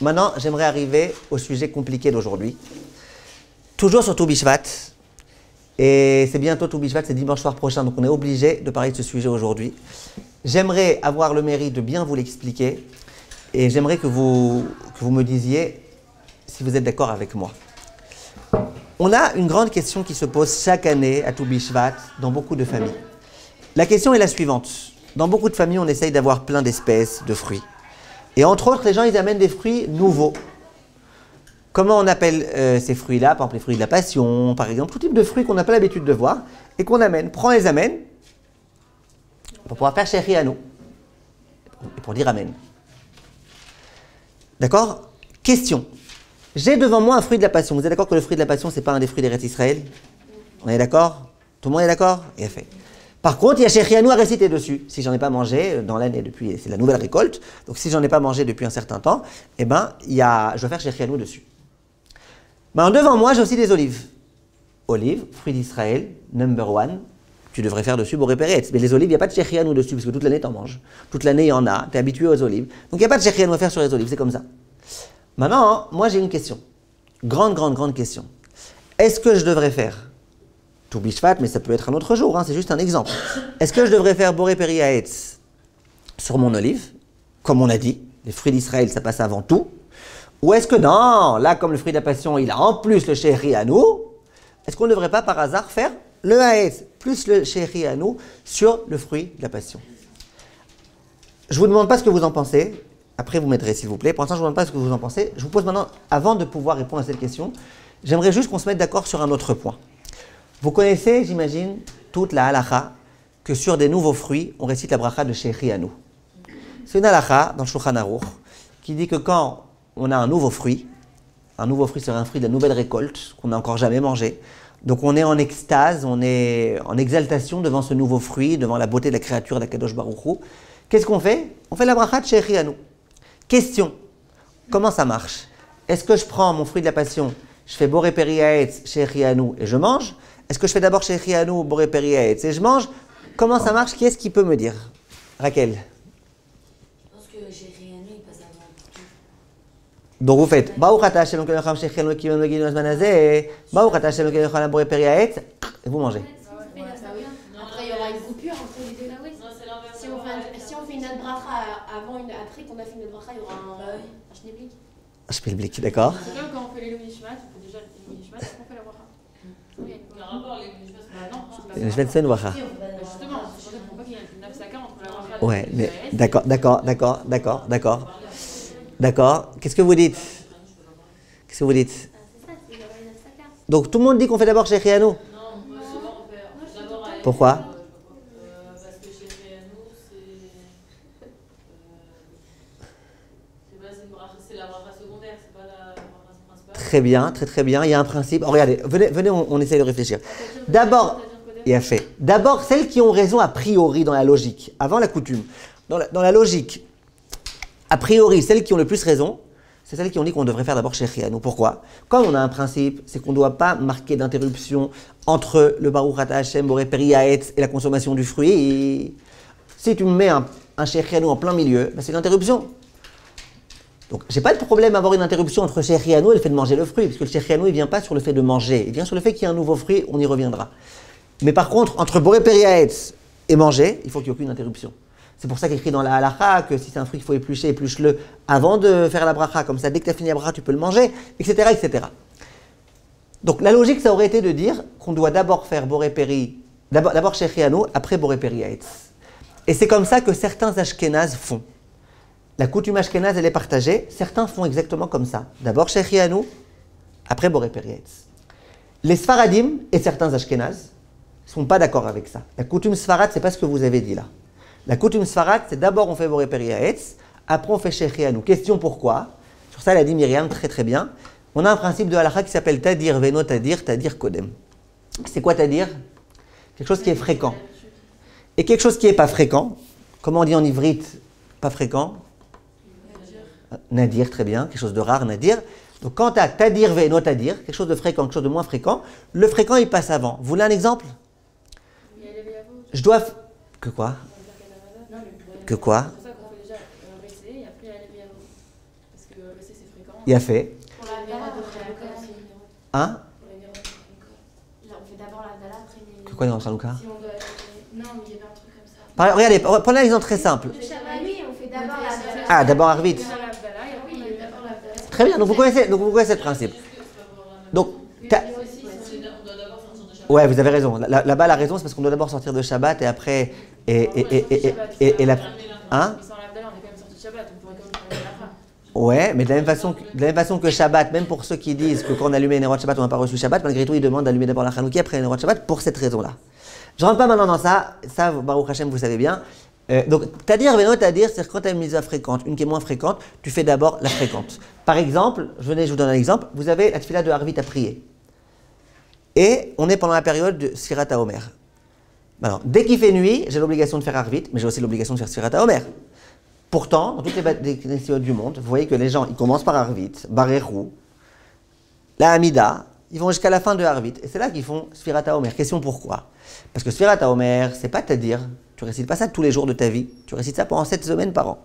Maintenant, j'aimerais arriver au sujet compliqué d'aujourd'hui. Toujours sur Tou Bishvat. Et c'est bientôt Tou Bishvat, c'est dimanche soir prochain, donc on est obligé de parler de ce sujet aujourd'hui. J'aimerais avoir le mérite de bien vous l'expliquer. Et j'aimerais que vous me disiez si vous êtes d'accord avec moi. On a une grande question qui se pose chaque année à Tou Bishvat dans beaucoup de familles. La question est la suivante. Dans beaucoup de familles, on essaye d'avoir plein d'espèces de fruits. Et entre autres, les gens, ils amènent des fruits nouveaux. Comment on appelle ces fruits-là? Par exemple, les fruits de la passion, par exemple, tout type de fruits qu'on n'a pas l'habitude de voir et qu'on amène. Prends les amène pour pouvoir faire chéri à nous. Et pour dire amen. D'accord? Question. J'ai devant moi un fruit de la passion. Vous êtes d'accord que le fruit de la passion, ce n'est pas un des fruits d'Eretz Israël? On est d'accord? Tout le monde est d'accord? Il a fait. Par contre, il y a chéri à nous à réciter dessus. Si j'en ai pas mangé dans l'année depuis, c'est la nouvelle récolte. Donc si j'en ai pas mangé depuis un certain temps, eh ben, je vais faire chéri à nous dessus. Ben, devant moi, j'ai aussi des olives. Olives, fruit d'Israël, number one. Tu devrais faire dessus Boré Péretz. Mais les olives, il n'y a pas de chéri à nous dessus, parce que toute l'année, tu en manges. Toute l'année, il y en a. Tu es habitué aux olives. Donc il n'y a pas de chéri à nous à faire sur les olives. C'est comme ça. Maintenant, moi, j'ai une question. Grande question. Est-ce que je devrais faire Tou Bishvat, mais ça peut être un autre jour, hein, c'est juste un exemple. Est-ce que je devrais faire Boré Péretz sur mon olive, comme on a dit, les fruits d'Israël, ça passe avant tout? Ou est-ce que non, là, comme le fruit de la passion, il a en plus le chéri à nous, est-ce qu'on ne devrait pas par hasard faire le haetz plus le chéri à nous sur le fruit de la passion? Je ne vous demande pas ce que vous en pensez. Après, vous m'aiderez, s'il vous plaît. Pour l'instant, je ne vous demande pas ce que vous en pensez. Je vous pose maintenant, avant de pouvoir répondre à cette question, j'aimerais juste qu'on se mette d'accord sur un autre point. Vous connaissez, j'imagine, toute la halacha, que sur des nouveaux fruits, on récite la bracha de chéri à nous. C'est une halacha dans le Shulchan Aruch qui dit que quand on a un nouveau fruit serait un fruit de la nouvelle récolte qu'on n'a encore jamais mangé. Donc on est en extase, on est en exaltation devant ce nouveau fruit, devant la beauté de la créature d'Akadosh Baruch Hu. Qu'est-ce qu'on fait? On fait la bracha de chéri à nous. Question, comment ça marche? Est-ce que je prends mon fruit de la passion, je fais Boré Péretz, chéri à nous et je mange? Est-ce que je fais d'abord chéri à nous, Boré Péretz et je mange? Comment ça marche? Qui est-ce qui peut me dire? Raquel. Parce que chéri à nous, il passe avant tout. Donc vous faites Baruch Ata Hashem Elokeinu Melech Shechianu Ekivenu Meginu Azman Hazeh, Baruch Ata Hashem Elokeinu Melech Boré Péretz et vous mangez. Après, il y aura une coupure entre les deux. Si on fait une bracha avant après qu'on a fait une bracha, il y aura un schneeblik. Un schneeblik, d'accord. C'est comme quand on fait les Nishmat, on fait déjà les Nishmat, après on fait la bracha. Oui, il y a un rapport, les Nishmat, Je vais te faire une bracha. Justement, c'est pour pas qu'il y ait une nafsaka entre la bracha. Ouais, mais d'accord. Qu'est-ce que vous dites? C'est ça, c'est d'avoir une nafsaka. Donc tout le monde dit qu'on fait d'abord chéri à nous. Non, souvent on fait d'abord à Pourquoi? parce que chéri à nous, c'est la bracha secondaire, c'est pas la bracha principale. Très bien, très bien. Il y a un principe. Oh, regardez, venez, on essaye de réfléchir. D'abord, il a fait. D'abord, celles qui ont raison a priori dans la logique, avant la coutume. Dans la logique, a priori, celles qui ont le plus raison, c'est celles qui ont dit qu'on devrait faire d'abord chéri à nous. Pourquoi? Comme on a un principe, c'est qu'on ne doit pas marquer d'interruption entre le Baruch Ata Hashem Boré Péretz et la consommation du fruit. Et si tu me mets un chéri à nous en plein milieu, ben c'est une interruption. Donc, j'ai pas de problème à avoir une interruption entre chéri à nous et le fait de manger le fruit, parce que le chéri à nous, il vient pas sur le fait de manger, il vient sur le fait qu'il y a un nouveau fruit, on y reviendra. Mais par contre, entre Boré Péretz et manger, il faut qu'il n'y ait aucune interruption. C'est pour ça qu'il écrit dans la halacha que si c'est un fruit qu'il faut éplucher, épluche-le avant de faire la bracha. Comme ça, dès que tu as fini la bracha, tu peux le manger, etc., etc. Donc la logique, ça aurait été de dire qu'on doit d'abord faire Boré Péri, d'abord chéri à nous, après Boré Péretz. Et c'est comme ça que certains Ashkénazes font. La coutume ashkénaze, elle est partagée. Certains font exactement comme ça. D'abord chéri à nous, après Boré Péretz. Les Sfaradim et certains Ashkénazes ne sont pas d'accord avec ça. La coutume Sfarad, c'est pas ce que vous avez dit là. La coutume Sfarad, c'est d'abord on fait Boré Péretz, après on fait chéri à nous. Question pourquoi? Sur ça, elle a dit Myriam très bien. On a un principe de halakha qui s'appelle Tadir Veno Tadir, Tadir Kodem. C'est quoi Tadir? Quelque chose qui est fréquent. Et quelque chose qui n'est pas fréquent, comment on dit en ivrite pas fréquent? Nadir, très bien, quelque chose de rare, Nadir. Donc quand tu as Tadir Veno Tadir, quelque chose de fréquent, quelque chose de moins fréquent, le fréquent il passe avant. Vous voulez un exemple? Je dois... Que quoi? Que quoi? C'est pour ça qu'on fait déjà WC et après aller bien. Parce que WC c'est Il a fait. Pour la Vera de Hanouka aussi. Hein? Pour les Vera de Hanouka. Là, on fait d'abord la Dala, après les. Que quoi dans Hanouka? Si on doit. Non, mais il y avait un truc comme ça. Regardez, prenez un exemple très simple. Le Shabbat, oui, on fait d'abord la Dala. Ah, d'abord Arvit. Oui, d'abord la Dala. Très bien, donc vous connaissez le principe. Donc, ouais, vous avez raison. Là-bas, la raison, c'est parce qu'on doit d'abord sortir de Shabbat et après. Et la. Hein? Ouais, mais de la même façon que Shabbat, même pour ceux qui disent que quand on allumait les Nerot de Shabbat, on n'a pas reçu Shabbat, malgré tout, ils demandent d'allumer d'abord la Hanouki après les Nerot de Shabbat pour cette raison-là. Je ne rentre pas maintenant dans ça, Baruch Hashem, vous savez bien. Donc, Tadir, Veno, Tadir, c'est quand tu as une mitzvah fréquente, une qui est moins fréquente, tu fais d'abord la fréquente. Par exemple, je vous donne un exemple, vous avez la tefila de Harvit à prier. Et on est pendant la période de Sfirat HaOmer. Alors, dès qu'il fait nuit, j'ai l'obligation de faire Harvit, mais j'ai aussi l'obligation de faire Sfirat HaOmer. Pourtant, dans toutes les knessiotes du monde, vous voyez que les gens, ils commencent par Harvit, Barerou, la Hamida, ils vont jusqu'à la fin de Harvit. Et c'est là qu'ils font Sfirat HaOmer. Question pourquoi? Parce que Sfirat HaOmer, c'est pas Tadir. Tu récites pas ça tous les jours de ta vie. Tu récites ça pendant 7 semaines par an.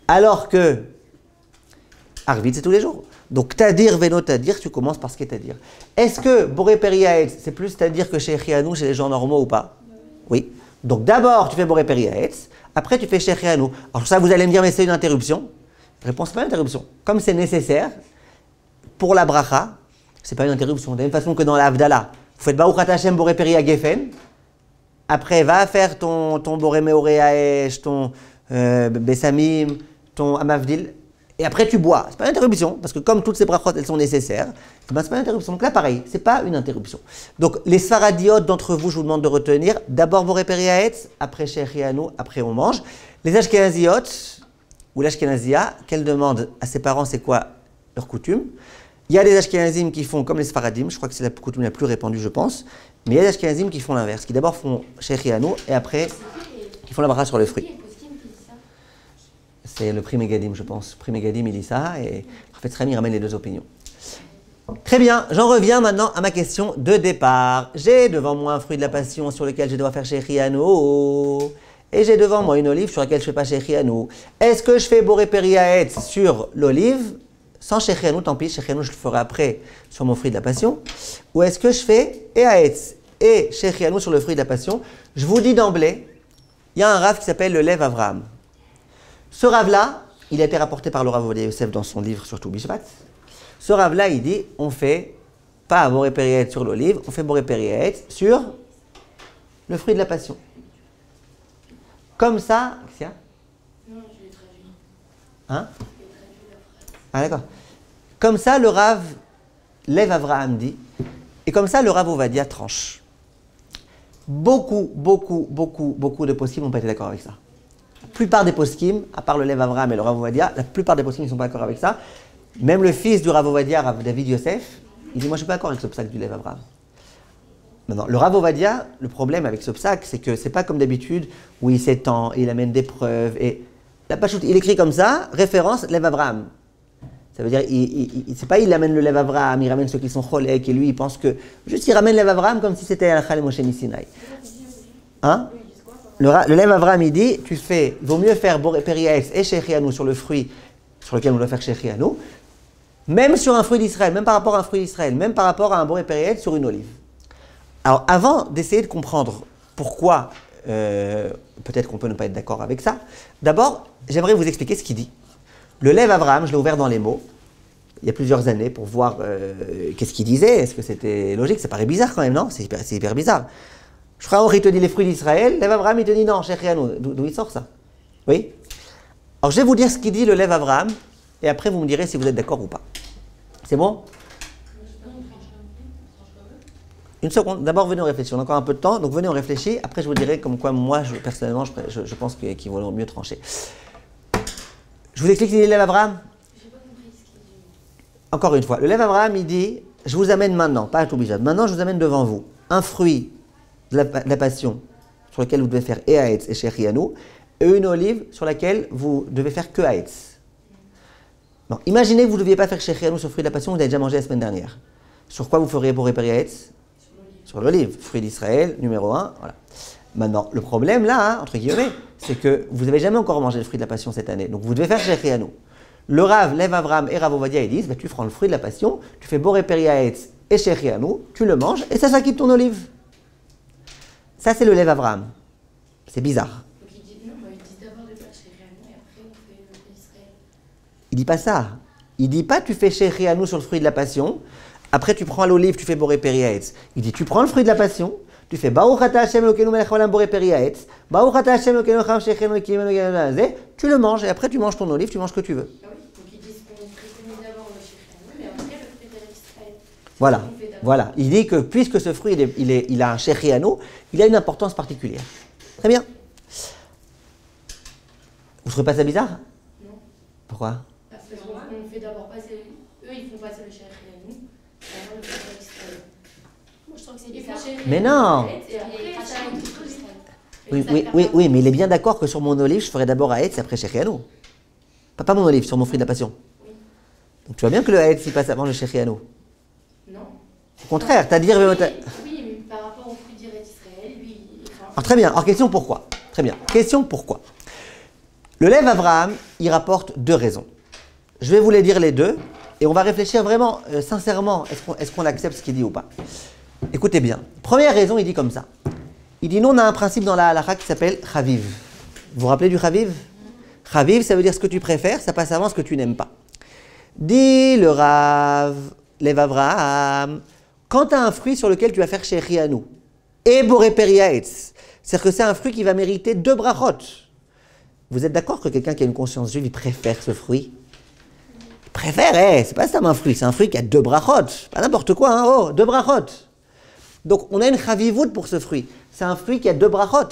Alors que Harvit, c'est tous les jours. Donc Tadir, Veno, Tadir, tu commences par ce qui est Tadir. Est-ce que Boré Periaetz, c'est plus Tadir que chez Echianou, chez les gens normaux ou pas? Oui. Donc d'abord, tu fais Boré Periaetz. Après, tu fais Shechianou. Alors ça, vous allez me dire, mais c'est une interruption. Réponse, pas une interruption. Comme c'est nécessaire pour la bracha, c'est pas une interruption. De la même façon que dans la Havdalah, vous faites Baruch Ata Hashem Boré Peria Geffen. Après, va faire ton Boré Meoré Haesh, ton Bessamim, ton Amavdil. Et après, tu bois. C'est pas une interruption. Parce que comme toutes ces brachot, elles sont nécessaires, ben, c'est pas une interruption. Donc là, pareil, c'est pas une interruption. Donc, les Sfaradiotes d'entre vous, je vous demande de retenir d'abord Boré Peria Etz, après Shechianou, après on mange. Les Ashkenaziotes, ou l'Ashkenazia, qu'elle demande à ses parents c'est quoi leur coutume. Il y a des Ashkenazim qui font comme les Sfaradim, je crois que c'est la coutume la plus répandue, je pense. Mais il y a des Ashkenazim qui font l'inverse, qui d'abord font Shechianou et après qui font la bracha sur le fruit. C'est le Pri Megadim, je pense. Pri Megadim, il dit ça et Raphaël Srami ramène les deux opinions. Très bien, j'en reviens maintenant à ma question de départ. J'ai devant moi un fruit de la passion sur lequel je dois faire Shechianou. Et j'ai devant moi une olive sur laquelle je ne fais pas Shechianou. Est-ce que je fais Boré Periaetz sur l'olive sans Shechianou? Tant pis, Shechianou je le ferai après sur mon fruit de la passion. Ou est-ce que je fais Eaetz et Shechianou sur le fruit de la passion? Je vous dis d'emblée, il y a un Rav qui s'appelle le Lev Avram. Ce Rav-là, il a été rapporté par le Rav Ovadia Yosef dans son livre sur Toubishvat. Ce Rav-là, il dit, on fait pas Boré Periaetz sur l'olive, on fait Boré Periaetz sur le fruit de la passion. Comme ça, qu'est-ce qu'il y a? Non, je l'ai traduit. Hein? Je l'ai traduit la phrase. Ah d'accord. Comme ça, le Rav Lev Avraham dit, et comme ça, le Rav Ovadia tranche. Beaucoup de poskim n'ont pas été d'accord avec ça. La plupart des poskim, à part le Lev Avraham et le Rav Ovadia, la plupart des poskim ne sont pas d'accord avec ça. Même le fils du Rav Ovadia, Rav David Yosef, il dit, moi je ne suis pas d'accord avec ce psaque du Lev Avraham. Maintenant, le Rav Ovadia, le problème avec ce psaque, c'est que c'est pas comme d'habitude où il s'étend, il amène des preuves et la pachoute, il écrit comme ça, référence Lev Avraham. Ça veut dire, c'est pas il amène le Lev Avraham, il ramène ceux qui sont cholek et lui il pense que juste il ramène Lev Avraham comme si c'était Halakha le Moshe Misinaï. Hein? Le Lev Avraham il dit, il vaut mieux faire Boré Periaetz et Shechianou sur le fruit sur lequel on doit faire Shechianou, même sur un fruit d'Israël, même par rapport à un fruit d'Israël, même par rapport à un Boré Periaetz sur une olive. Alors, avant d'essayer de comprendre pourquoi, peut-être qu'on peut ne pas être d'accord avec ça, d'abord, j'aimerais vous expliquer ce qu'il dit. Le Lev Avraham, je l'ai ouvert dans les mots, il y a plusieurs années, pour voir qu'est-ce qu'il disait. Est-ce que c'était logique? Ça paraît bizarre quand même, non? C'est hyper bizarre. Shraor, il te dit les fruits d'Israël, Lev Avraham, il te dit non, Shechianou. D'où il sort ça? Oui? Alors, je vais vous dire ce qu'il dit le Lev Avraham, et après, vous me direz si vous êtes d'accord ou pas. C'est bon? Une seconde, d'abord venez on réfléchir, on a encore un peu de temps, donc venez on réfléchit, après je vous dirai comme quoi moi, personnellement, je pense qu'il vaut mieux trancher. Je vous explique ce qu'il dit le Lev Avraham. J'ai pas compris ce qu'il dit. Encore une fois, le Lev Avraham il dit, je vous amène maintenant, pas à Toubishvat, maintenant je vous amène devant vous un fruit de la passion sur lequel vous devez faire Eaetz et Shechianou, et une olive sur laquelle vous devez faire que Haetz. Bon, imaginez que vous ne deviez pas faire Shechianou sur le fruit de la passion, vous avez déjà mangé la semaine dernière. Sur quoi vous feriez Boré Periaetz? Sur l'olive, fruit d'Israël, numéro 1, voilà. Maintenant, le problème là, entre guillemets, c'est que vous n'avez jamais encore mangé le fruit de la passion cette année, donc vous devez faire Shechianou. Le Rav, Lev Avram et Rav Ovadia, ils disent, bah, tu prends le fruit de la passion, tu fais Boré Periaetz et Shechianu, tu le manges, et ça quitte ton olive. Ça, c'est le Lev Avram. C'est bizarre. Donc il dit non, mais il dit d'abord de faire Shechianu et après on fait le fruit d'Israël. Il dit pas ça. Il dit pas tu fais Shechianu sur le fruit de la passion, après tu prends l'olive, tu fais Boré Periaetz. Il dit tu prends le fruit de la passion, tu fais Baruch Ata Hashem Elokeinu melech haolam Boré Periaetz, Baruch Ata Hashem Elokeinu cham Shechianu Ekienu Ekienu, tu le manges, et après tu manges ton olive, tu manges ce que tu veux. Ah oui, donc ils disent qu'on préconise d'abord le Shechianu, mais après le fruit d'Israël. Voilà, voilà. Il dit que puisque ce fruit, il a un Shechianu, il a une importance particulière. Très bien. Vous trouvez pas ça bizarre? Non. Pourquoi? Parce qu'on fait d'abord passer, eux ils font passer le Shechianu, avant le fruit d'Israël. Moi je trouve que c'est bizarre. Mais non. Et après ça le fruit d'Israël. Oui, mais il est bien d'accord que sur mon olive, je ferai d'abord Haetz et après Shechianu. Pas mon olive, sur mon fruit de la passion. Oui. Donc tu vois bien que le Haetz, il passe avant le Shechianu. Non. Au contraire, t'as dit... Oui, mais par rapport au fruit d'Israël, lui, Alors très bien, alors question pourquoi? Très bien, question pourquoi? Le Lev Avraham, il rapporte deux raisons. Je vais vous les dire les deux, et on va réfléchir vraiment, sincèrement, est-ce qu'on accepte ce qu'il dit ou pas? Écoutez bien. Première raison, il dit comme ça. Il dit, nous on a un principe dans la halakha qui s'appelle Chaviv. Vous vous rappelez du Chaviv? Chaviv, ça veut dire ce que tu préfères, ça passe avant ce que tu n'aimes pas. Dit le Rav, Lev Avraham, quand tu as un fruit sur lequel tu vas faire Shechianu, et Boré Periaetz, c'est-à-dire que c'est un fruit qui va mériter 2 brachot. Vous êtes d'accord que quelqu'un qui a une conscience juive, il préfère ce fruit? Il préfère, c'est pas ça un fruit, c'est un fruit qui a 2 brachot. Pas n'importe quoi, hein, oh, 2 brachot. Donc on a une chavivout pour ce fruit. C'est un fruit qui a 2 brachot.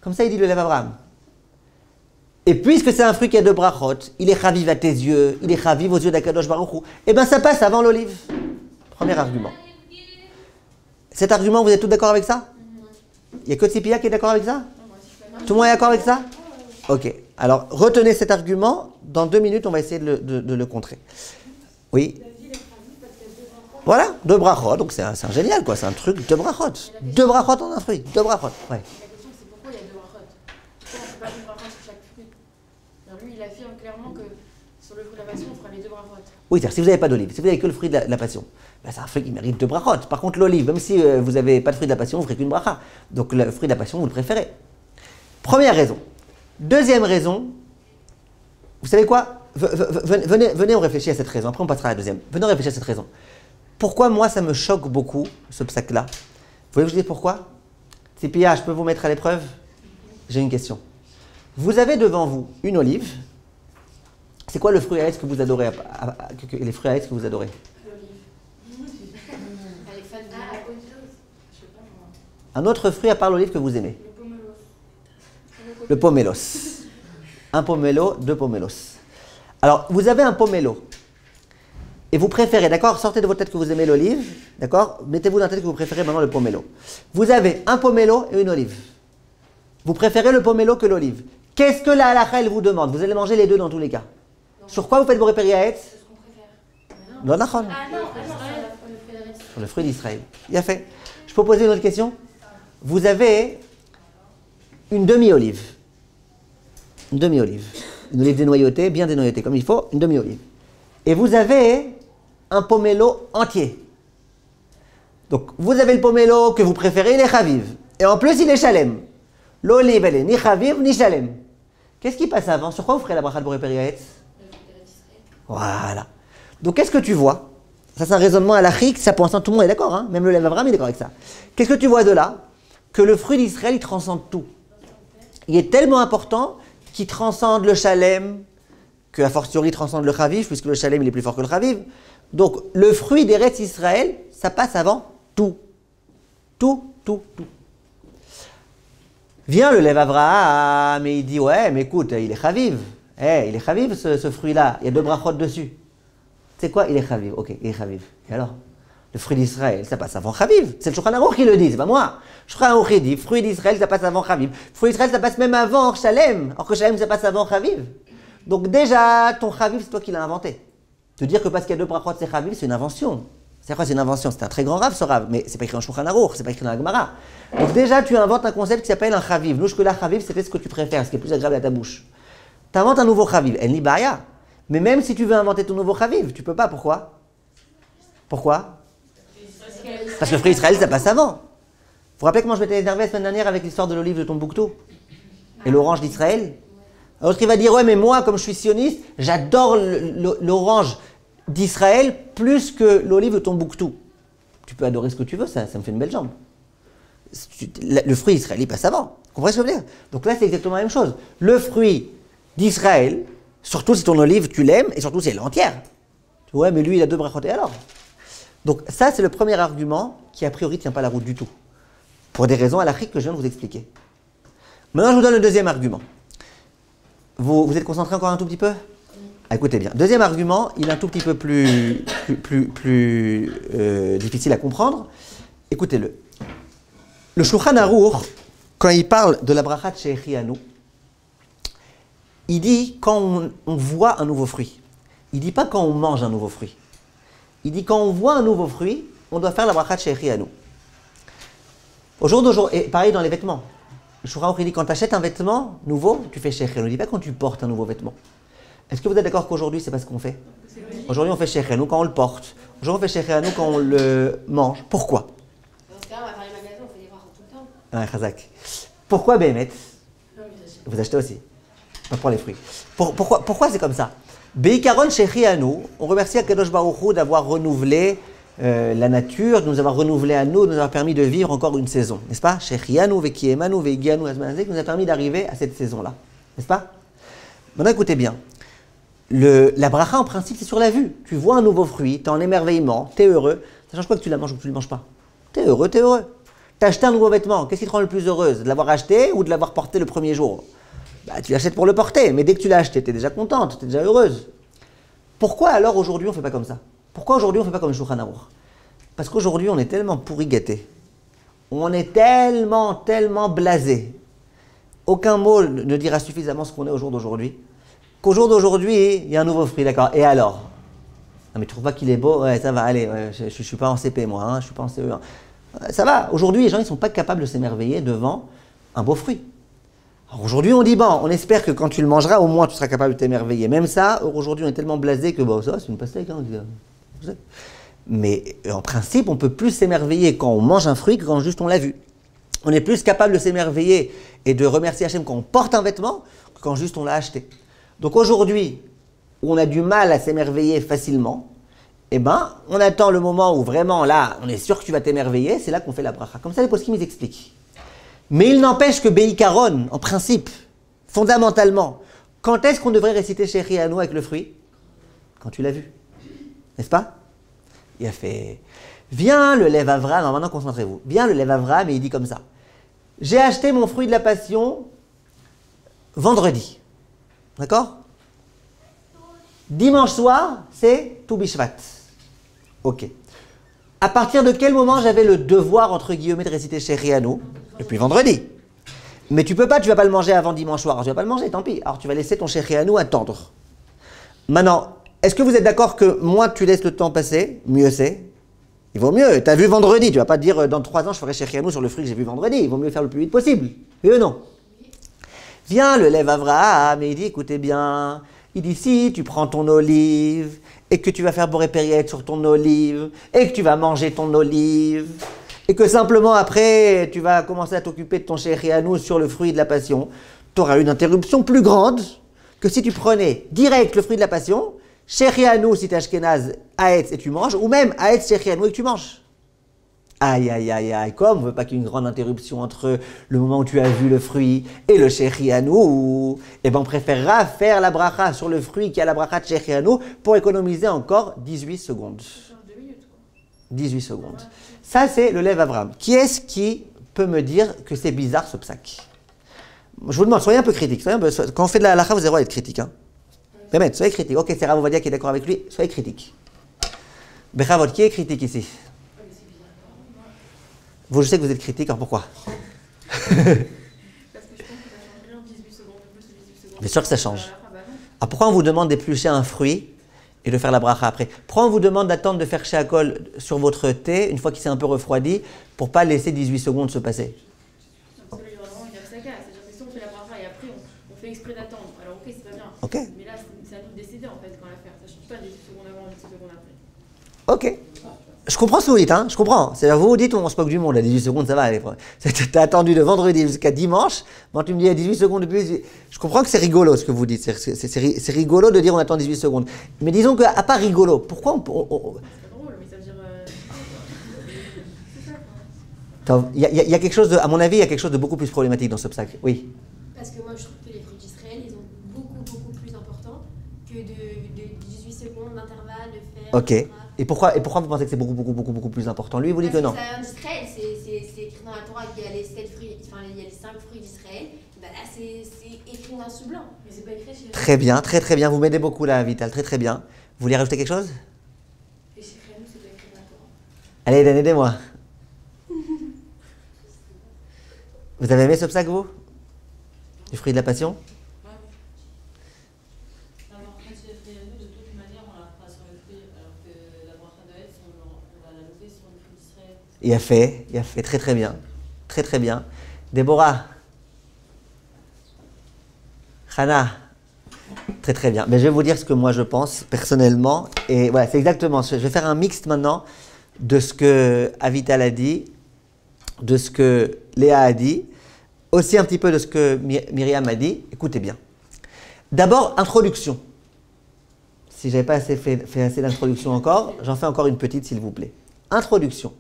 Comme ça, il dit le Lev Avraham. Et puisque c'est un fruit qui a 2 brachot, il est chaviv à tes yeux, il est chaviv aux yeux d'Akadosh Baruch Hu, et bien ça passe avant l'olive. Premier argument. Cet argument, vous êtes tous d'accord avec ça? Il n'y a que Tzipia qui est d'accord avec ça? Tout le monde est d'accord avec ça? Ok. Alors, retenez cet argument. Dans 2 minutes, on va essayer de le contrer. Oui? Voilà, 2 brachot. Donc, c'est un génial, quoi. C'est un truc, 2 brachot. 2 brachot en un fruit. 2 brachot. Ouais. La question c'est pourquoi il y a 2 brachot? Pourquoi on ne fait pas une brachot sur chaque fruit? Alors lui, il affirme clairement que sur le fruit de la passion, on fera les 2 brachot. Oui, c'est-à-dire si vous n'avez pas d'olive, si vous n'avez que le fruit de la passion, ben c'est un fruit qui mérite 2 brachot. Par contre, l'olive, même si vous n'avez pas de fruit de la passion, vous ne ferez qu'une bracha. Donc le fruit de la passion, vous le préférez. Première raison. Deuxième raison, vous savez quoi? Venez, on réfléchit à cette raison. Après, on passera à la deuxième. Venez, on réfléchir à cette raison. Pourquoi moi, ça me choque beaucoup, ce psaque-là? Vous voulez que je dise pourquoi? Tzipia, je peux vous mettre à l'épreuve? J'ai une question. Vous avez devant vous une olive. C'est quoi le fruit à que vous adorez? Les fruits à que vous adorez? Un autre fruit à part l'olive que vous aimez? Le pomelos. Un pomelo, 2 pomelos. Alors, vous avez un pomelo. Et vous préférez, d'accord? Sortez de votre tête que vous aimez l'olive, d'accord? Mettez-vous dans la tête que vous préférez maintenant le pomelo. Vous avez un pomelo et une olive. Vous préférez le pomelo que l'olive. Qu'est-ce que la halakha, elle vous demande? Vous allez manger les deux dans tous les cas. Non. Sur quoi vous faites Boré Periaetz? C'est ce qu'on préfère. Non, d'accord. Ah non, c'est Sur le fruit d'Israël. Il a fait. Je peux poser une autre question? Vous avez une demi-olive. Une demi-olive. Une olive dénoyautée, bien dénoyautée comme il faut, une demi-olive. Et vous avez un pomelo entier. Donc, vous avez le pomelo que vous préférez, il est chaviv. Et en plus, il est shalem. L'olive, elle est ni chaviv, ni shalem. Qu'est-ce qui passe avant? Sur quoi vous ferez la bracha de Boré Periaetz? Voilà. Donc, qu'est-ce que tu vois? Ça, c'est un raisonnement halachique, ça pour l'instant, tout le monde est d'accord, hein? Même le Lev Avraham est d'accord avec ça. Qu'est-ce que tu vois de là? Que le fruit d'Israël, il transcende tout. Il est tellement important qu'il transcende le shalem, que a fortiori transcende le chaviv, puisque le shalem il est plus fort que le chaviv. Donc le fruit d'Eretz Israël, ça passe avant tout. Tout. Vient le Lev Avraham et il dit, ouais, mais écoute, il est chaviv. Il est chaviv ce fruit-là, il y a 2 brachot dessus. Tu sais quoi? Il est chaviv. Ok, il est chaviv. Et alors? Le fruit d'Israël, ça passe avant chaviv. C'est le Shulchan Aruch qui le dit, c'est pas moi. Shulchan Aruch il dit, fruit d'Israël, ça passe avant chaviv. Fruit d'Israël, ça passe même avant shalem. Alors que shalem, ça passe avant chaviv. Donc déjà, ton chaviv, c'est toi qui l'as inventé. Te dire que parce qu'il y a 2 brachot, c'est chaviv, c'est une invention. C'est quoi, c'est une invention? C'est un très grand rav, ce rav, mais c'est pas écrit en Shulchan Aruch, c'est pas écrit dans la Gemara. Donc déjà, tu inventes un concept qui s'appelle un chaviv. Nous, que la chaviv, c'était ce que tu préfères, ce qui est plus agréable à ta bouche. Tu inventes un nouveau chaviv. Elle n'y baya. Mais même si tu veux inventer ton nouveau chaviv, tu peux pas. Pourquoi? Pourquoi? Parce que le fruit Israël, ça passe avant. Vous vous rappelez comment je m'étais énervé la semaine dernière avec l'histoire de l'olive de Tombouctou et l'orange d'Israël? Alors il va dire, ouais, mais moi, comme je suis sioniste, j'adore l'orange d'Israël plus que l'olive de Tombouctou. Tu peux adorer ce que tu veux, ça me fait une belle jambe. Le fruit israélien passe avant. Vous comprenez ce que je veux dire? Donc là, c'est exactement la même chose. Le fruit d'Israël, surtout si ton olive, tu l'aimes, et surtout si elle est entière. Ouais, mais lui, il a 2 brachot, et alors? Donc ça, c'est le premier argument qui, a priori, ne tient pas la route du tout. Pour des raisons halachiques que je viens de vous expliquer. Maintenant, je vous donne le deuxième argument. Vous êtes concentré encore un tout petit peu? Écoutez bien. Deuxième argument, il est un tout petit peu plus difficile à comprendre. Écoutez-le. Le Shulchan Aruch, quand il parle de la bracha de Shechianu, il dit quand on voit un nouveau fruit. Il ne dit pas quand on mange un nouveau fruit. Il dit quand on voit un nouveau fruit, on doit faire la bracha de Shechianu. Au jour d'aujourd'hui, et pareil dans les vêtements. Le Shulchan Aruch, il dit quand tu achètes un vêtement nouveau, tu fais Shechianu. Il ne dit pas quand tu portes un nouveau vêtement. Est-ce que vous êtes d'accord qu'aujourd'hui, c'est pas ce qu'on fait? Aujourd'hui, on fait Shechianu quand on le porte. Aujourd'hui, on fait Shechianu quand on le mange. Pourquoi? Dans ce cas, on va faire les magasins, on fait des brachot tout le temps. Ah, Chazak. Pourquoi Béhémet? Vous achetez aussi. Pas pour les fruits. Pourquoi c'est comme ça? Beikaron Shechianu, on remercie Akadosh Baruch Hu d'avoir renouvelé la nature, de nous avoir renouvelé à nous, de nous avoir permis de vivre encore une saison. N'est-ce pas? Shechianu, Vekiemanu, Veigianu, Azmanazek, nous a permis d'arriver à cette saison-là. N'est-ce pas? Maintenant, écoutez bien. La bracha, en principe, c'est sur la vue. Tu vois un nouveau fruit, tu es en émerveillement, tu es heureux. Ça change quoi que tu la manges ou que tu ne le manges pas? Tu es heureux, tu es heureux. Tu as acheté un nouveau vêtement, qu'est-ce qui te rend le plus heureuse? De l'avoir acheté ou de l'avoir porté le premier jour? Bah, tu l'achètes pour le porter, mais dès que tu l'as acheté, tu es déjà contente, tu es déjà heureuse. Pourquoi alors aujourd'hui on ne fait pas comme ça? Pourquoi aujourd'hui on ne fait pas comme le Shulchan Aruch? Parce qu'aujourd'hui on est tellement pourri gâté. On est tellement blasé. Aucun mot ne dira suffisamment ce qu'on est au jour d'aujourd'hui. Qu'au jour d'aujourd'hui, il y a un nouveau fruit, d'accord. Et alors? Non mais tu trouves pas qu'il est beau? Ouais, ça va, allez, ouais, je ne suis pas en CP moi, hein, je ne suis pas en CE1. Ça va, aujourd'hui les gens ils ne sont pas capables de s'émerveiller devant un beau fruit. Alors aujourd'hui on dit bon, on espère que quand tu le mangeras, au moins tu seras capable de t'émerveiller. Même ça, aujourd'hui on est tellement blasé que bon, ça c'est une pastèque. Hein, mais en principe, on peut plus s'émerveiller quand on mange un fruit que quand juste on l'a vu. On est plus capable de s'émerveiller et de remercier Hachem quand on porte un vêtement que quand juste on l'a acheté. Donc aujourd'hui, où on a du mal à s'émerveiller facilement, eh ben, on attend le moment où vraiment là, on est sûr que tu vas t'émerveiller, c'est là qu'on fait la bracha. Comme ça, les poskim ils expliquent. Mais il n'empêche que Beikaron, en principe, fondamentalement, quand est-ce qu'on devrait réciter Shechianu avec le fruit? Quand tu l'as vu. N'est-ce pas? Il a fait, viens le Lev Avram, alors maintenant concentrez-vous, viens le Lev Avram et il dit comme ça. J'ai acheté mon fruit de la passion vendredi. D'accord? Dimanche soir, c'est Tu Bishvat. Ok. À partir de quel moment j'avais le devoir, entre guillemets, de réciter Shechianu? Depuis vendredi. Mais tu peux pas, tu vas pas le manger avant dimanche soir. Alors, tu vas pas le manger, tant pis. Alors tu vas laisser ton Shechianu attendre. Maintenant, est-ce que vous êtes d'accord que moins tu laisses le temps passer, mieux c'est? Il vaut mieux. Tu as vu vendredi, tu vas pas te dire dans 3 ans je ferai Shechianu sur le fruit que j'ai vu vendredi. Il vaut mieux faire le plus vite possible. Oui ou non? Viens le Lev Avraham et il dit, écoutez bien, il dit si tu prends ton olive et que tu vas faire boré périette sur ton olive et que tu vas manger ton olive et que simplement après tu vas commencer à t'occuper de ton Shechianu sur le fruit de la passion, tu auras une interruption plus grande que si tu prenais direct le fruit de la passion, Shechianu si tu es Ashkenaz, Haetz et tu manges, ou même Haetz Shechianu et que tu manges. Aïe, aïe, aïe, aïe, comme on ne veut pas qu'il y ait une grande interruption entre le moment où tu as vu le fruit et le Shechianu, eh ben on préférera faire la bracha sur le fruit qui a la bracha de Shechianu pour économiser encore 18 secondes. 18 secondes. Ça, c'est le Lev Avram. Qui est-ce qui peut me dire que c'est bizarre ce psaque? Je vous demande, soyez un peu critique. Quand on fait de la halakha, vous avez le droit d'être critique. Hein. Mais soyez critique. Ok, c'est Rav Ovadia qui est d'accord avec lui. Soyez critique. Bechavot, qui est critique ici? Vous, je sais que vous êtes critique, alors pourquoi? Parce que je pense que ça change rien, 18 secondes, plus de 18 secondes. Bien sûr que ça change. Alors pourquoi on vous demande d'éplucher un fruit et de faire la bracha après? Pourquoi on vous demande d'attendre de faire shakol sur votre thé une fois qu'il s'est un peu refroidi pour ne pas laisser 18 secondes se passer? Parce que là, il y a vraiment une afsaka. C'est-à-dire que si on fait la bracha et après on fait exprès d'attendre attendre. Alors ok, c'est pas bien. Ok. Mais là, c'est à nous de décider en fait quand la faire. Ça change pas 18 secondes avant, 18 secondes après. Ok. Je comprends ce que vous dites, hein, je comprends. C'est-à-dire, vous dites, on se moque du monde, à 18 secondes, ça va aller. T'as attendu de vendredi jusqu'à dimanche, moi tu me dis à 18 secondes de plus. Je comprends que c'est rigolo ce que vous dites, c'est rigolo de dire on attend 18 secondes. Mais disons qu'à part rigolo, pourquoi C'est pas drôle, mais ça veut dire. C'est ça quoi. Il y a quelque chose de, à mon avis, il y a quelque chose de beaucoup plus problématique dans ce psaque. Oui. Parce que moi, je trouve que les fruits d'Israël, ils ont beaucoup plus important que de 18 secondes d'intervalle, de faire. Ok. etc. Et pourquoi vous pensez que c'est beaucoup plus important? Lui, il vous dit que non. Parce que ça vient d'Israël, c'est écrit dans la Torah qu'il y a les 7 fruits, enfin il y a les 5 fruits d'Israël. Ben là, c'est écrit noir sur blanc. Mais c'est pas écrit chez Très bien, très bien. Vous m'aidez beaucoup là, Vital. Très bien. Vous voulez rajouter quelque chose? Et chez nous, c'est pas écrit dans la Torah. Allez, Dan, aidez-moi. Vous avez aimé ce psaque, vous? Du fruit de la passion? Alors, quand c'est fait nous, de toute manière, on la fera sur le fruit, alors que la bracha de Hetz, on va la lever sur le fruit d'Israël. Il a fait très bien. Très bien. Déborah. Hana. Très bien. Mais je vais vous dire ce que moi je pense personnellement. Et voilà, c'est exactement. Je vais faire un mixte maintenant de ce que Avital a dit, de ce que Léa a dit, aussi un petit peu de ce que Myriam a dit. Écoutez bien. D'abord, introduction. Si je n'avais pas fait assez d'introduction encore, j'en fais encore une petite s'il vous plaît. Introduction.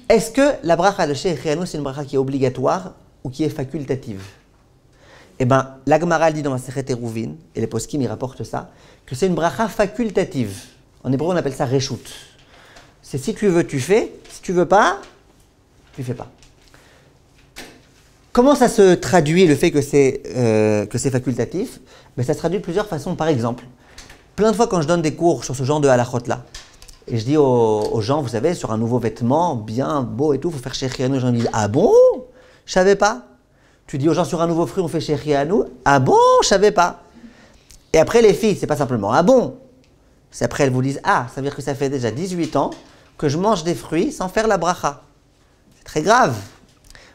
Est-ce que la bracha de Shechianu, c'est une bracha qui est obligatoire ou qui est facultative? Eh bien, la Gemara dit dans la Masechet Eruvin, et les poskim y rapportent ça, que c'est une bracha facultative. En hébreu, on appelle ça reshut. C'est si tu veux, tu fais. Si tu veux pas, tu fais pas. Comment ça se traduit le fait que c'est facultatif? Ben, ça se traduit de plusieurs façons. Par exemple, plein de fois quand je donne des cours sur ce genre de halachot-là, et je dis aux gens, vous savez, sur un nouveau vêtement, bien beau et tout, il faut faire Shechianu. Les gens me disent, ah bon? Je savais pas. Tu dis aux gens, sur un nouveau fruit, on fait Shechianu. Ah bon? Je savais pas. Et après, les filles, c'est pas simplement, ah bon? C'est après, elles vous disent, ah, ça veut dire que ça fait déjà 18 ans que je mange des fruits sans faire la bracha. C'est très grave.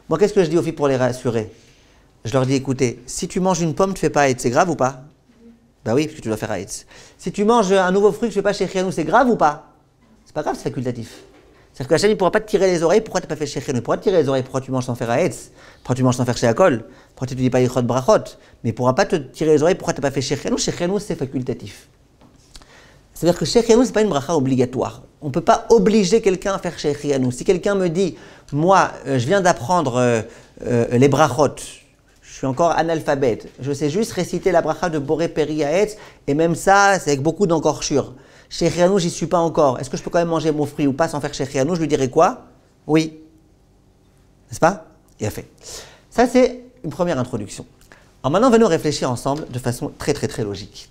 Moi, qu'est-ce que je dis aux filles pour les rassurer? Je leur dis, écoutez, si tu manges une pomme, tu fais pas Haïtz, c'est grave ou pas? Bah oui, parce que tu dois faire Haïtz. Si tu manges un nouveau fruit que tu fais pas Shechianu, c'est grave ou pas? C'est pas grave, c'est facultatif. C'est-à-dire que Hachem ne pourra pas te tirer les oreilles, pourquoi tu n'as pas fait Shechianu? Il pourra te tirer les oreilles, pourquoi tu manges sans faire Haïtz? Pourquoi tu manges sans faire Sheakol? Pourquoi tu ne dis pas Yichot Brachot? Mais il ne pourra pas te tirer les oreilles, pourquoi tu n'as pas fait Shechianu? Shechianu, c'est facultatif. C'est-à-dire que Shechianu, ce n'est pas une bracha obligatoire. On ne peut pas obliger quelqu'un à faire Shechianu. Si quelqu'un me dit, moi, je viens d'apprendre les brachot, je suis encore analphabète, je sais juste réciter la bracha de Boré Peri Haetz, et même ça, c'est avec beaucoup d'encorchure. Shechianu, j'y suis pas encore. Est-ce que je peux quand même manger mon fruit ou pas sans faire Shechianu? Je lui dirais quoi? Oui. N'est-ce pas? Il a fait. Ça, c'est une première introduction. Alors maintenant, venons réfléchir ensemble de façon très logique.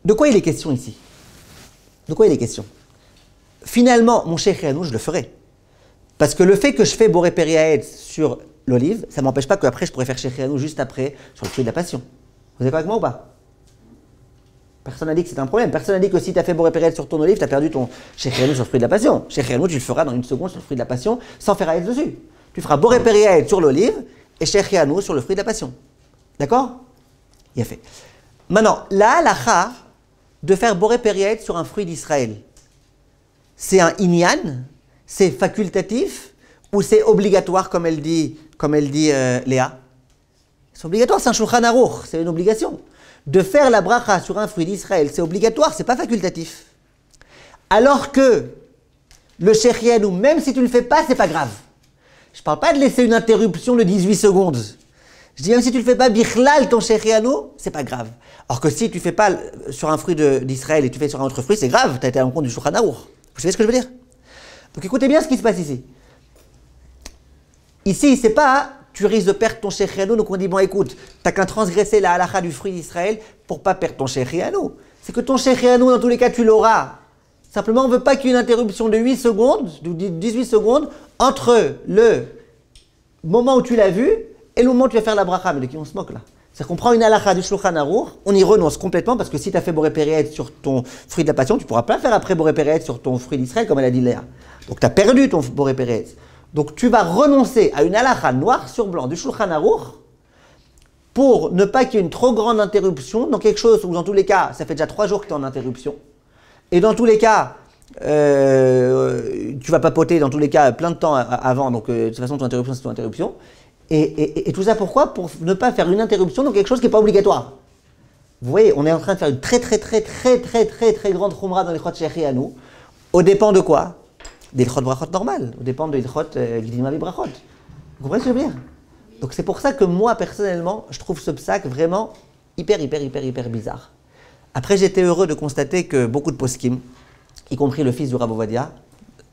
De quoi il est question ici? De quoi il est question? Finalement, mon Shechianu, je le ferai. Parce que le fait que je fais Boré Peri Haetz sur l'olive, ça ne m'empêche pas qu'après, je pourrais faire Shechianu juste après sur le fruit de la passion. Vous êtes d'accord avec moi ou pas? Personne n'a dit que c'est un problème. Personne n'a dit que si tu as fait Boré Peri Haetz sur ton olive, tu as perdu ton Shechianu sur le fruit de la passion. Shechianu, tu le feras dans une seconde sur le fruit de la passion sans faire Haetz dessus. Tu feras Boré Peri Haetz sur l'olive et Shechianu sur le fruit de la passion. D'accord? Il a fait. Maintenant, la halakha de faire Boré Peri Haetz sur un fruit d'Israël, c'est un inyan, c'est facultatif ou c'est obligatoire comme elle dit Léa? C'est obligatoire, c'est un Shulchan Aruch, c'est une obligation. De faire la bracha sur un fruit d'Israël, c'est obligatoire, c'est pas facultatif. Alors que le Shechianu, même si tu ne le fais pas, c'est pas grave. Je parle pas de laisser une interruption de 18 secondes. Je dis même si tu ne le fais pas bichlal ton Shechianu, c'est pas grave. Alors que si tu ne fais pas sur un fruit d'Israël et tu fais sur un autre fruit, c'est grave, tu as été à l'encontre du Shulchan Aruch. Vous savez ce que je veux dire? Donc écoutez bien ce qui se passe ici. Ici, c'est pas tu risques de perdre ton Shechianu, donc on dit bon écoute, t'as qu'à transgresser la halakha du fruit d'Israël pour pas perdre ton Shechianu. C'est que ton Shechianu, dans tous les cas, tu l'auras. Simplement, on ne veut pas qu'il y ait une interruption de 8 secondes, de 18 secondes, entre le moment où tu l'as vu et le moment où tu vas faire la bracha. Mais de qui on se moque là? C'est-à-dire qu'on prend une halakha du Shulchan Aruch, on y renonce complètement parce que si tu as fait Boré Peri Haetz sur ton fruit de la passion, tu ne pourras pas faire après Boré Peri Haetz sur ton fruit d'Israël comme elle a dit Léa. Donc tu as perdu ton Boré Peri Haetz. Donc tu vas renoncer à une halakha noir sur blanc du Shulchan Aruch pour ne pas qu'il y ait une trop grande interruption dans quelque chose où dans tous les cas, ça fait déjà 3 jours que tu es en interruption. Et dans tous les cas, tu vas papoter dans tous les cas plein de temps avant, donc de toute façon ton interruption c'est ton interruption. Et tout ça pourquoi? Pour ne pas faire une interruption dans quelque chose qui n'est pas obligatoire. Vous voyez, on est en train de faire une très grande khumra dans les chot shechianu, au dépend de quoi? Des chot brachot normales, au dépend des chot gdima brachot. Vous comprenez ce que je veux dire? Donc c'est pour ça que moi personnellement, je trouve ce psak vraiment hyper bizarre. Après j'étais heureux de constater que beaucoup de poskim, y compris le fils du Rav Ovadia,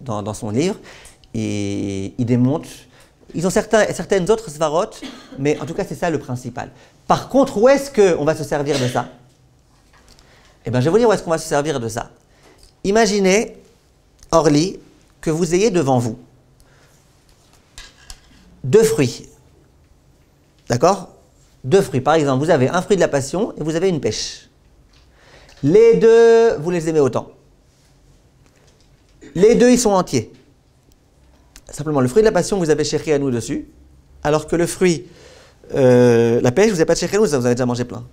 dans son livre, et ils démontent. Ils ont certaines autres svarot, mais en tout cas c'est ça le principal. Par contre, où est-ce qu'on va se servir de ça? Eh bien je vais vous dire où est-ce qu'on va se servir de ça. Imaginez, Orly, que vous ayez devant vous 2 fruits. D'accord? 2 fruits. Par exemple, vous avez un fruit de la passion et vous avez une pêche. Les 2, vous les aimez autant. Les 2, ils sont entiers. Simplement, le fruit de la passion, vous avez chéri à nous dessus, alors que le fruit, la pêche, vous n'avez pas de chéri à nous, vous avez déjà mangé plein.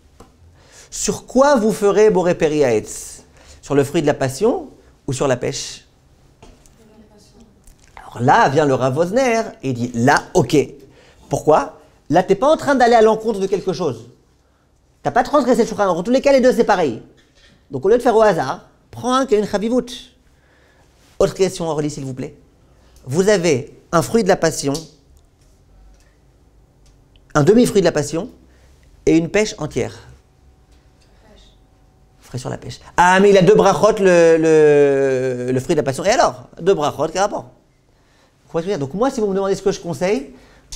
Sur quoi vous ferez Boré Peri Haetz? Sur le fruit de la passion ou sur la pêche? Alors là vient le Rav Wosner et il dit, là, ok. Pourquoi? Là, tu n'es pas en train d'aller à l'encontre de quelque chose. Tu n'as pas transgressé le Shulchan Aruch. En tous les cas, les 2, c'est pareil. Donc au lieu de faire au hasard, prends un qui a une chavivout. Autre question, Orly, s'il vous plaît. Vous avez un fruit de la passion, un demi-fruit de la passion et une pêche entière. Frais sur la pêche. Ah, mais il a 2 brachot, le fruit de la passion. Et alors? 2 brachot, quel rapport? Donc moi, si vous me demandez ce que je conseille,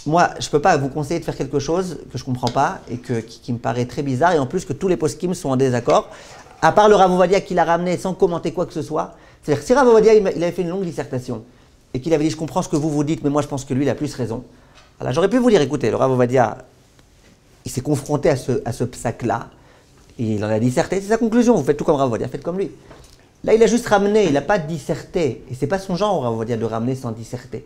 moi, je ne peux pas vous conseiller de faire quelque chose que je ne comprends pas et qui me paraît très bizarre, et en plus que tous les poskim sont en désaccord, à part le Rav Ovadia qui l'a ramené sans commenter quoi que ce soit. C'est-à-dire que si Rav Ovadia il avait fait une longue dissertation, et qu'il avait dit, je comprends ce que vous dites, mais moi je pense que lui, il a plus raison. Alors j'aurais pu vous dire, écoutez, le Rav Ovadia, il s'est confronté à ce psak-là, et il en a disserté, c'est sa conclusion, vous faites tout comme Rav Ovadia, faites comme lui. Là, il a juste ramené, il n'a pas disserté, et c'est pas son genre, Rav Ovadia, de ramener sans disserter.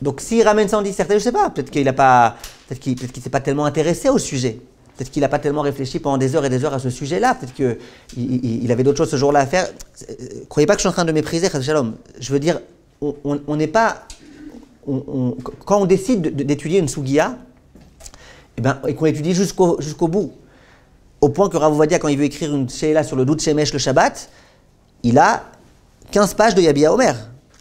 Donc s'il ramène sans disserter, je ne sais pas, peut-être qu'il ne s'est pas tellement intéressé au sujet. Peut-être qu'il n'a pas tellement réfléchi pendant des heures et des heures à ce sujet-là. Peut-être qu'il avait d'autres choses ce jour-là à faire. Croyez pas que je suis en train de mépriser, Chas Shalom. Je veux dire, on n'est pas... quand on décide d'étudier une Sugiya, et qu'on l'étudie jusqu'au bout, au point que Rav Ovadia, quand il veut écrire une Sheila sur le doute Shemesh le Shabbat, il a 15 pages de Yabia Omer.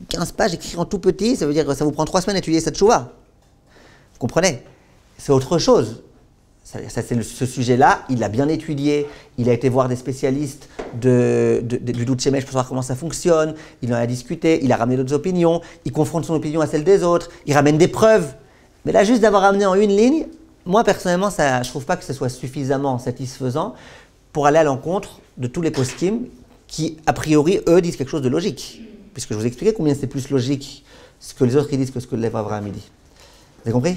15 pages écrites en tout petit, ça veut dire que ça vous prend 3 semaines d'étudier cette Shuvah. Vous comprenez? C'est autre chose. Ce sujet-là, il l'a bien étudié, il a été voir des spécialistes du doute Shemesh pour savoir comment ça fonctionne, il en a discuté, il a ramené d'autres opinions, il confronte son opinion à celle des autres, il ramène des preuves. Mais là, juste d'avoir ramené en une ligne, moi personnellement, je ne trouve pas que ce soit suffisamment satisfaisant pour aller à l'encontre de tous les poskim qui, a priori, eux, disent quelque chose de logique. Puisque je vous ai expliqué combien c'est plus logique ce que les autres disent que ce que le Lev Avraham dit. Vous avez compris?